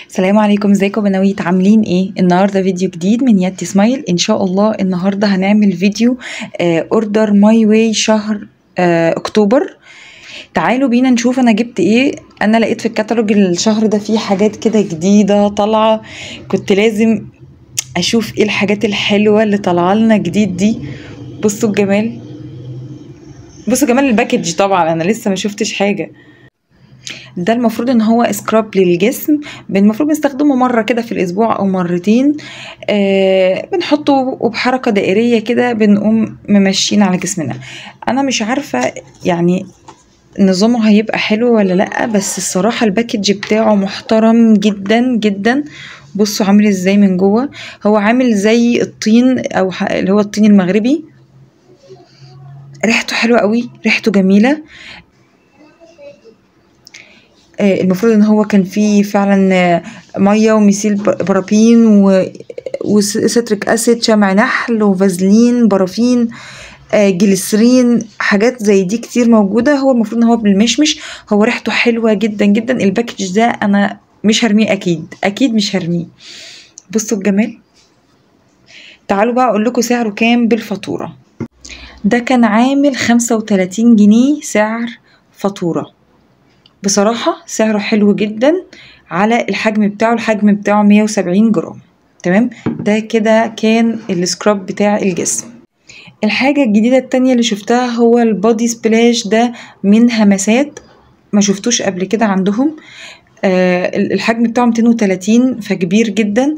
السلام عليكم، ازيكم بنويت؟ عاملين ايه؟ النهارده فيديو جديد من ياتي سمايل ان شاء الله. النهارده هنعمل فيديو اوردر ماي واي شهر اكتوبر. تعالوا بينا نشوف انا جبت ايه. انا لقيت في الكتالوج الشهر ده فيه حاجات كده جديده طالعه، كنت لازم اشوف ايه الحاجات الحلوه اللي طالعه لنا جديد دي. بصوا الجمال، بصوا جمال الباكج. طبعا انا لسه ما شفتش حاجه. ده المفروض ان هو سكراب للجسم، المفروض بنستخدمه مره كده في الاسبوع او مرتين. بنحطه وبحركه دائريه كده بنقوم ممشين على جسمنا. انا مش عارفه يعني نظامه هيبقى حلو ولا لا، بس الصراحه الباكج بتاعه محترم جدا جدا. بصوا عامل ازاي من جوه، هو عامل زي الطين او اللي هو الطين المغربي. ريحته حلوه قوي، ريحته جميله. المفروض ان هو كان فيه فعلا ميه وميثيل بارابين وستريك اسيد، شمع نحل وفازلين بارافين، جليسرين، حاجات زي دي كتير موجوده. هو المفروض ان هو بالمشمش. هو ريحته حلوه جدا جدا. الباكج ده انا مش هرميه، اكيد مش هرميه. بصوا الجمال. تعالوا بقى اقول لكم سعره كام بالفاتوره. ده كان عامل 35 جنيه سعر فاتوره. بصراحة سعره حلو جدا على الحجم بتاعه. الحجم بتاعه 170 جرام. تمام، ده كده كان السكراب بتاع الجسم. الحاجة الجديدة التانية اللي شفتها هو البودي سبلاش ده من همسات، ما شفتوش قبل كده عندهم. الحجم بتاعه 230، فكبير جدا.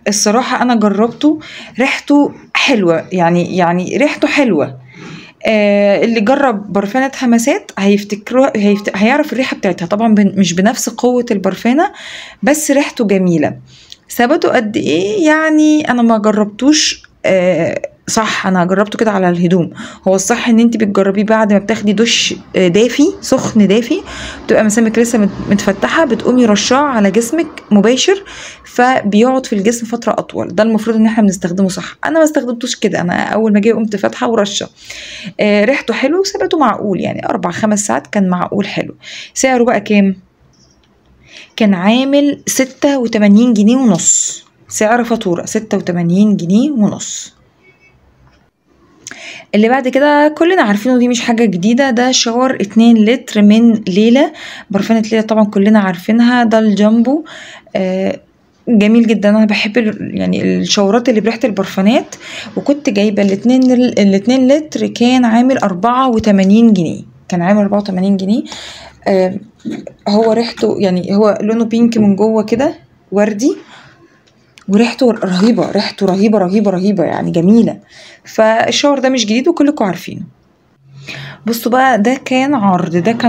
الصراحة أنا جربته، ريحته حلوة، يعني ريحته حلوة. اللي جرب برفانة همسات هيعرف الريحة بتاعتها. طبعا مش بنفس قوة البرفانة، بس ريحته جميلة. ثبته قد ايه يعني انا ما جربتوش. صح، انا جربته كده على الهدوم. هو الصح ان انت بتجربيه بعد ما بتاخدي دش دافي، سخن دافي، بتبقى مسامك لسه متفتحه، بتقومي رشاه على جسمك مباشر، فبيقعد في الجسم فتره اطول. ده المفروض ان احنا بنستخدمه صح. انا ما استخدمتوش كده، انا اول ما جه قمت فاتحه ورشه. ريحته حلو وثبته معقول، يعني 4-5 ساعات كان معقول حلو. سعره بقى كام؟ كان عامل 86 جنيه ونص. سعر فاتورة 86 جنيه ونص. اللي بعد كده كلنا عارفينه، دي مش حاجة جديدة. ده شاور 2 لتر من ليلة، برفانة ليلة طبعا كلنا عارفينها. ده الجامبو. جميل جدا. انا بحب يعني الشاورات اللي بريحة البرفانات. وكنت جايبة الاتنين لتر، كان عامل 84 جنيه. كان عامل 84 جنيه. هو ريحته يعني هو لونه بينك من جوه كده، وردي، وريحته رهيبة، ريحته رهيبة رهيبة رهيبة، يعني جميلة. فالشاور ده مش جديد وكلكم عارفينه. بصوا بقى، ده كان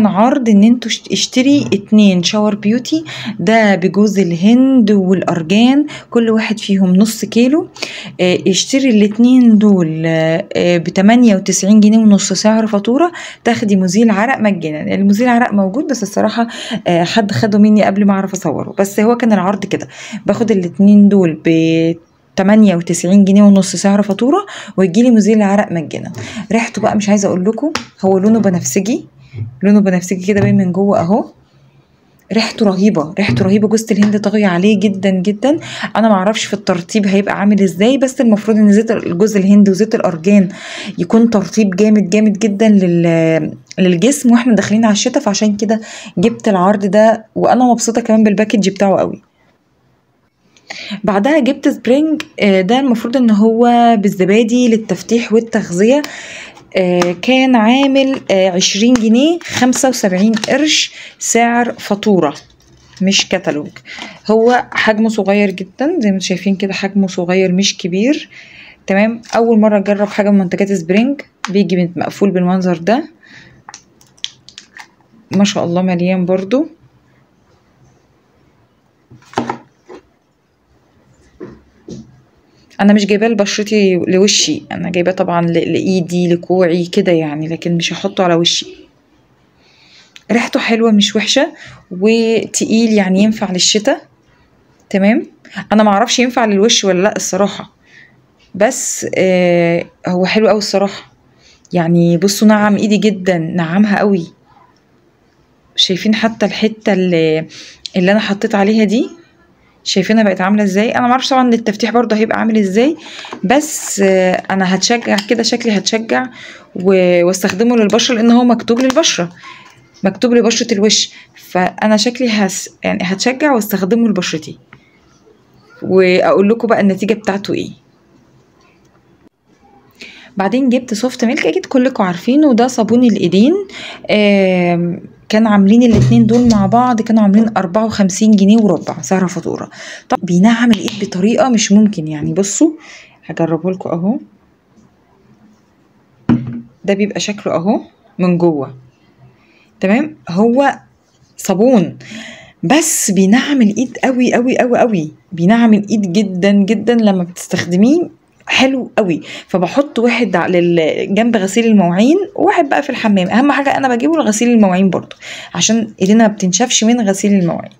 عرض ان انتوا اشتري 2 شاور بيوتي. ده بجوز الهند والارجان، كل واحد فيهم نص كيلو. اشتري الاتنين دول ب98 جنيه ونص سعر فاتورة. تاخدي مزيل عرق مجانا. المزيل عرق موجود، بس الصراحة حد خده مني قبل ما اعرف اصوره، بس هو كان العرض كده. باخد الاتنين دول ب 98 جنيه ونص سعر فاتوره، ويجيلي مزيل عرق مجانا. ريحته بقى مش عايزه اقول لكم، هو لونه بنفسجي، كده باين من جوه اهو. ريحته رهيبه، ريحته رهيبه. جوز الهند طاغيه عليه جدا جدا. انا ما اعرفش في الترطيب هيبقى عامل ازاي، بس المفروض ان زيت جوز الهند وزيت الارجان يكون ترطيب جامد جامد جدا للجسم، واحنا داخلين على الشتاء، فعشان كده جبت العرض ده. وانا مبسوطه كمان بالباكج بتاعه قوي. بعدها جبت سبرينج. ده المفروض ان هو بالزبادي للتفتيح والتغذية. كان عامل 20 جنيه 75 قرش سعر فاتورة، مش كتالوج. هو حجمه صغير جدا زي ما انتم شايفين كده، حجمه صغير مش كبير. تمام، اول مرة اجرب حاجة من منتجات سبرينج. بيجي مقفول بالمنظر ده، ما شاء الله مليان برضو. انا مش جايباه لبشرتي لوشي، انا جايباه طبعا لايدي لكوعي كده يعني، لكن مش هحطه على وشي. ريحته حلوه مش وحشه، وتقيل يعني ينفع للشتاء. تمام. انا معرفش ينفع للوش ولا لا الصراحه، بس هو حلو قوي الصراحه. يعني بصوا نعم ايدي جدا، نعمها قوي. شايفين حتى الحته اللي انا حطيت عليها دي، شايفينها بقت عامله ازاي؟ انا معرفش طبعا التفتيح برضه هيبقى عامل ازاي، بس انا هتشجع كده، شكلي هتشجع واستخدمه للبشره، لان هو مكتوب للبشره، مكتوب لبشره الوش، فانا شكلي يعني هتشجع واستخدمه لبشرتي، واقول لكم بقى النتيجه بتاعته ايه. بعدين جبت سوفت ميلك، اكيد كلكم عارفينه، ده صابون الايدين. كان عاملين الاتنين دول مع بعض كانوا عاملين 54 جنيه وربع سعر فاتوره. طب بينعم الايد بطريقه مش ممكن يعني. بصوا هجربه لكم اهو، ده بيبقى شكله اهو من جوه، تمام؟ هو صابون بس بينعم الايد قوي قوي قوي قوي، بينعم الايد جدا جدا لما بتستخدميه، حلو قوي. فبحط واحد جنب غسيل المواعين وواحد بقى في الحمام، اهم حاجه انا بجيبه لغسيل المواعين برضو عشان ايدينا ما بتنشفش من غسيل المواعين.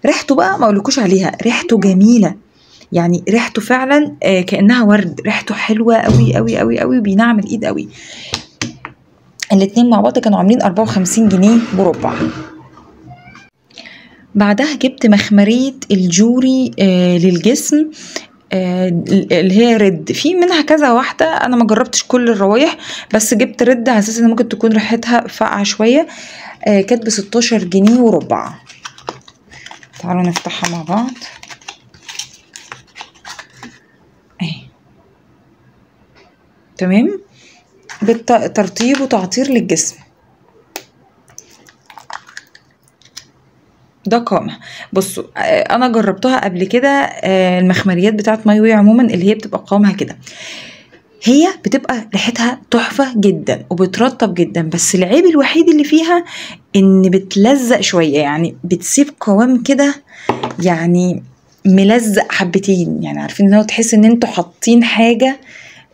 ريحته بقى ما اقولكوش عليها، ريحته جميله يعني، ريحته فعلا كانها ورد، ريحته حلوه قوي قوي قوي قوي، بينعم الايد قوي. الاتنين مع بعض كانوا عاملين 54 جنيه وربع. بعدها جبت مخمرية الجوري للجسم، اللي هي ريد، في منها كذا واحدة، انا ما جربتش كل الروايح، بس جبت ريد على اساس ان ممكن تكون ريحتها فاقعة شوية. كانت ب 16 جنيه وربع. تعالوا نفتحها مع بعض اهي، تمام، بالترطيب وتعطير للجسم. ده قامة. بصوا انا جربتها قبل كده، المخمريات بتاعت ماي واي عموما اللي هي بتبقى قوامها كده، هي بتبقى ريحتها تحفة جدا وبترطب جدا، بس العيب الوحيد اللي فيها ان بتلزق شوية، يعني بتسيب قوام كده يعني ملزق حبتين، يعني عارفين ان هو تحس ان انتوا حاطين حاجة،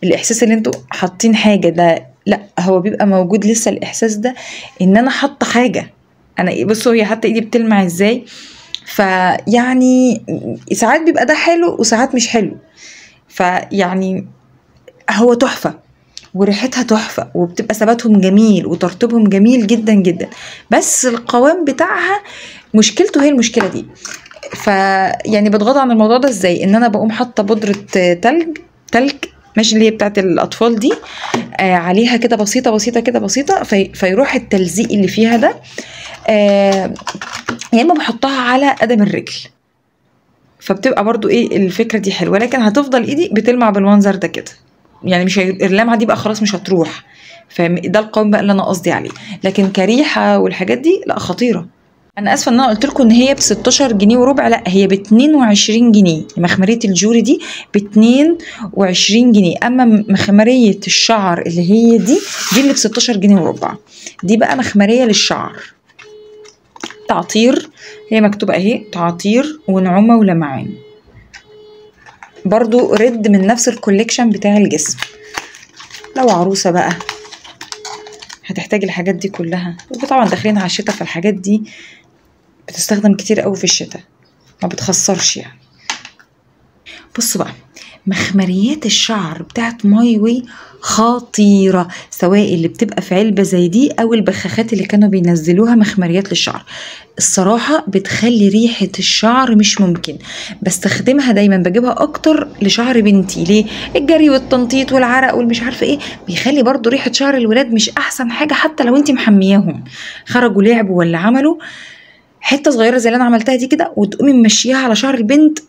الاحساس اللي انتوا حاطين حاجة ده، لا هو بيبقى موجود لسه الاحساس ده ان انا حاطة حاجة. انا بصوا هي حتى ايدي بتلمع ازاي، فيعني ساعات بيبقى ده حلو وساعات مش حلو، فيعني هو تحفة وريحتها تحفة وبتبقى ثباتهم جميل وترطيبهم جميل جدا جدا، بس القوام بتاعها مشكلته هي المشكلة دي. فيعني بتغاضى عن الموضوع ده ازاي؟ ان انا بقوم حاطة بودرة تلج ماشي، اللي هي بتاعت الاطفال دي، عليها كده بسيطة بسيطة كده بسيطة، فيروح التلزيق اللي فيها ده، يا اما بحطها على قدم الرجل، فبتبقى برضو ايه الفكرة دي حلوة، لكن هتفضل ايدي بتلمع بالمنظر ده كده، يعني مش اللمعة دي بقى خلاص مش هتروح، فده القوام بقى اللي انا قصدي عليه. لكن كريحة والحاجات دي لا، خطيرة. انا اسفه ان انا قلت لكم ان هي ب 16 جنيه وربع، لا هي ب 22 جنيه، مخمريه الجوري دي ب 22 جنيه، اما مخمريه الشعر اللي هي دي اللي ب 16 جنيه وربع، دي بقى مخمريه للشعر، تعطير، هي مكتوبه اهي تعطير ونعومه ولمعان، برضو رد من نفس الكوليكشن بتاع الجسم. لو عروسه بقى هتحتاج الحاجات دي كلها، وطبعا داخلين على الشتاء، فالحاجات دي بتستخدم كتير قوي في الشتاء، ما بتخسرش يعني. بصوا بقى مخمريات الشعر بتاعت ماي واي خطيرة، سواء اللي بتبقى في علبة زي دي او البخاخات اللي كانوا بينزلوها مخمريات للشعر، الصراحة بتخلي ريحة الشعر مش ممكن، بستخدمها دايما، بجيبها اكتر لشعر بنتي. ليه؟ الجري والتنطيط والعرق والمش عارفة ايه بيخلي برضو ريحة شعر الولاد مش احسن حاجة، حتى لو انتي محمياهم خرجوا لعبوا ولا عملوا حته صغيره زي اللي انا عملتها دي كده، وتقومي ممشيها على شعر البنت،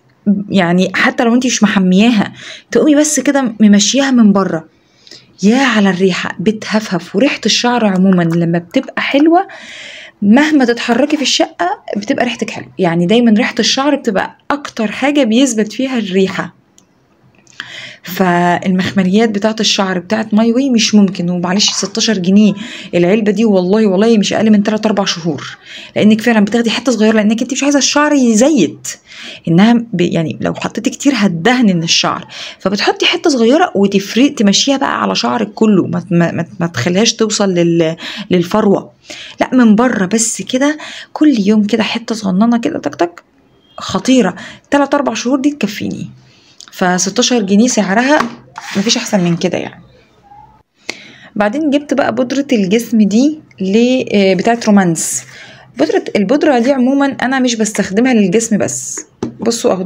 يعني حتى لو انتي مش محمياها تقومي بس كده ممشيها من بره، يا على الريحه بتهفهف. وريحه الشعر عموما لما بتبقى حلوه مهما تتحركي في الشقه بتبقى ريحتك حلوه، يعني دايما ريحه الشعر بتبقى اكتر حاجه بيثبت فيها الريحه. فالمخمريات بتاعت الشعر بتاعت ماي واي مش ممكن، ومعلش 16 جنيه العلبه دي، والله مش اقل من 3 4 شهور، لانك فعلا بتاخدي حته صغيره، لانك انت مش عايزه الشعر يزيت، انها يعني لو حطيتي كتير هتدهن من الشعر، فبتحطي حته صغيره وتفرق تمشيها بقى على شعرك كله، ما تخليهاش توصل للفروه، لا من بره بس كده، كل يوم كده حته صغننه كده تك تك، خطيره. 3 4 شهور دي تكفيني، ف16 جنيه سعرها، مفيش احسن من كده يعني. بعدين جبت بقى بودرة الجسم دي بتاعت رومانس، البودرة دي عموما انا مش بستخدمها للجسم بس. بصوا اهو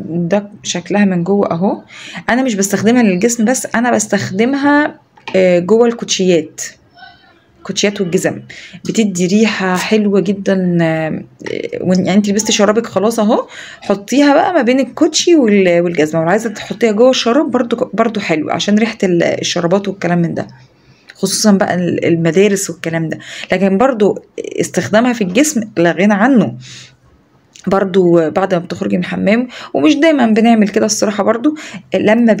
ده شكلها من جوه اهو. انا مش بستخدمها للجسم بس، انا بستخدمها جوه الكوتشيات والجزم. بتدي ريحه حلوه جدا. يعني انت لبستي شرابك خلاص اهو، حطيها بقى ما بين الكوتشي والجزمه، ولو عايزه تحطيها جوه الشراب برضو حلو عشان ريحه الشرابات والكلام من ده، خصوصا بقى المدارس والكلام ده. لكن برضو استخدامها في الجسم لا غنى عنه. برضو بعد ما بتخرجي من الحمام، ومش دايما بنعمل كده الصراحة، برضو لما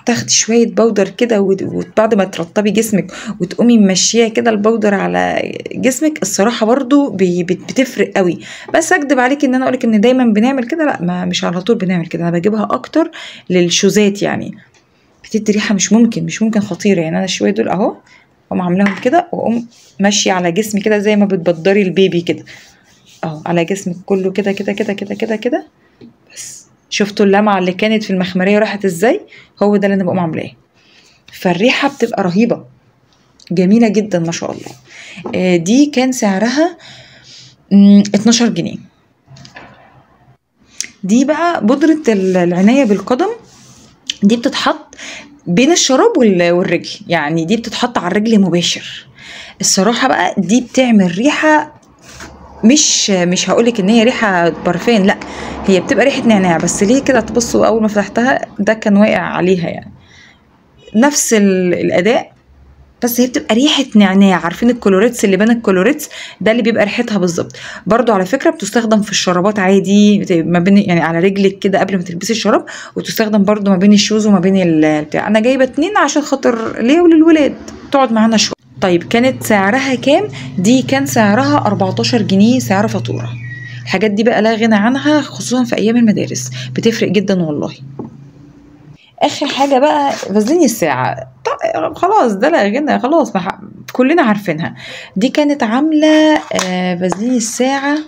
تاخدي شوية بودر كده وبعد ما ترطبي جسمك وتقومي ممشيه كده البودر على جسمك، الصراحة برضو بتفرق قوي. بس اكدب عليك ان انا اقولك ان دايما بنعمل كده، لا، مش على طول بنعمل كده. انا بجيبها اكتر للشوزات، يعني بتدي ريحة مش ممكن خطيرة. يعني انا شوية دول اهو اقوم عاملاهم كده واقوم ماشية على جسمي كده زي ما بتبدري البيبي كده اهو، على جسمك كله كده كده كده كده كده كده. بس شفتوا اللمعة اللي كانت في المخمرية راحت ازاي؟ هو ده اللي انا بقوم عاملاه. فالريحة بتبقى رهيبة جميلة جدا ما شاء الله. دي كان سعرها 12 جنيه. دي بقى بودرة العناية بالقدم، دي بتتحط بين الشراب والرجل، يعني دي بتتحط على الرجل مباشر. الصراحة بقى دي بتعمل ريحة مش هقولك ان هي ريحة برفان، لا، هي بتبقى ريحة نعناع. بس ليه كده؟ تبصوا اول ما فتحتها ده كان واقع عليها، يعني نفس الاداء، بس هي بتبقى ريحة نعناع. عارفين الكلوريتس اللي بين الكلوريتس ده اللي بيبقى ريحتها بالظبط. برضو على فكرة بتستخدم في الشرابات عادي، ما بين يعني على رجلك كده قبل ما تلبسي الشراب، وتستخدم برضو ما بين الشوز وما بين البتاع. انا جايبة 2 عشان خاطر ليه وللولاد تقعد معانا شوية. طيب كانت سعرها كام؟ دي كان سعرها 14 جنيه سعر فاتورة. الحاجات دي بقى لا غنى عنها، خصوصا في ايام المدارس بتفرق جدا والله. اخر حاجة بقى فازلين الساعة. خلاص ده لا غنى، خلاص كلنا عارفينها. دي كانت عاملة فازلين الساعة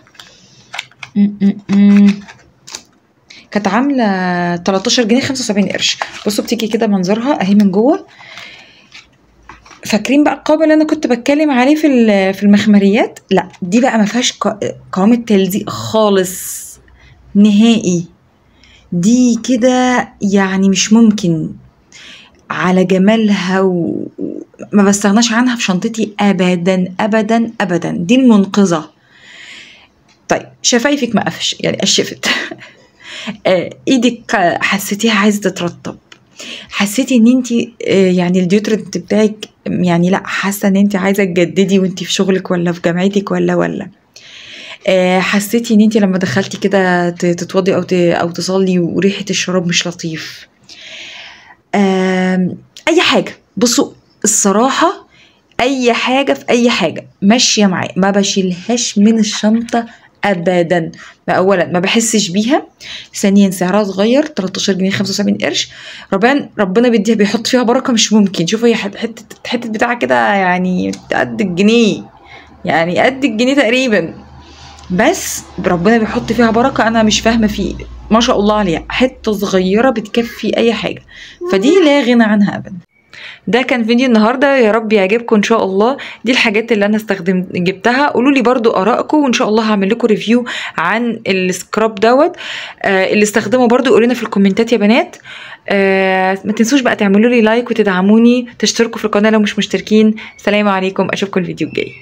كانت عاملة 13 جنيه 75 قرش. بصوا بتيجي كده منظرها اهي من جوه. فاكرين بقى القوام اللي انا كنت بتكلم عليه في المخمريات؟ لا، دي بقى ما فيهاش قوام التلزيق خالص نهائي. دي كده يعني مش ممكن على جمالها، وما بستغناش عنها في شنطتي ابدا ابدا ابدا. دي المنقذة. طيب شفايفك ما قفش يعني قشفت ايدك حسيتيها عايزه تترطب، حسيتي ان انت يعني الديوترنت بتاعك يعني لا، حاسه ان انت عايزه تجددي وانت في شغلك ولا في جامعتك ولا حسيتي ان انت لما دخلتي كده تتوضي او تصلي وريحه الشراب مش لطيف. اي حاجه. بصوا الصراحه اي حاجه في اي حاجه ماشيه معايا، ما بشيلهاش من الشنطه ابدا. اولا ما بحسش بيها، ثانيا سعرها صغير 13 جنيه 75 قرش. ربنا بيديها، بيحط فيها بركه مش ممكن. شوفوا هي حته بتاعه كده يعني قد الجنيه، يعني قد الجنيه تقريبا، بس ربنا بيحط فيها بركه. انا مش فاهمه فيه، ما شاء الله عليها، حته صغيره بتكفي اي حاجه، فدي لا غنى عنها ابدا. ده كان فيديو النهارده، يا رب يعجبكم ان شاء الله. دي الحاجات اللي انا جبتها. قولوا لي برضو ارائكم، وان شاء الله هعمل لكم ريفيو عن السكراب دوت اللي استخدمه. برضو قولوا لنا في الكومنتات يا بنات. ما تنسوش بقى تعملوا لي لايك وتدعموني، تشتركوا في القناه لو مش مشتركين. سلام عليكم، اشوفكم الفيديو الجاي.